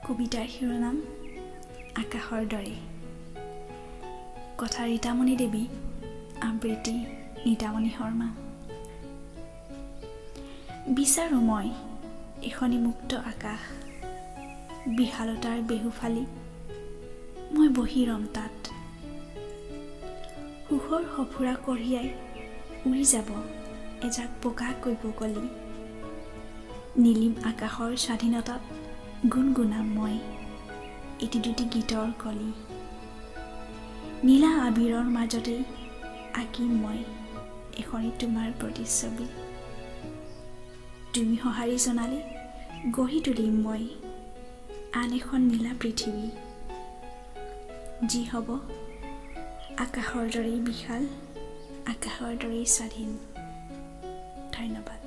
কবিতাৰ শিৰোনাম আকাশৰ দৰে। কথা ৰীতামণি দেৱী, আবৃত্তি নীতামণি শৰ্মা। বিচাৰো মই এখনি মুক্ত আকাশ, বিশালতাৰ বেহুফালি মই বহি ৰম তাত। সুখৰ সফুৰা কঢ়িয়াই উৰি যাব এজাক বগাকৈ বগলী। নীলিম আকাশৰ স্বাধীনতাত গুণগুণাম মই এটি দুটি গীতৰ কলি। নীলা আবিৰৰ মাজতেই আঁকিম মই এখনি তোমাৰ প্ৰতিচ্ছবি। তুমি সঁহাৰি জনালে গঢ়ি তুলিম মই আন এখন নীলা পৃথিৱী, যি হ'ব আকাশৰ দৰেই বিশাল, আকাশৰ দৰেই স্বাধীন। ধন্যবাদ।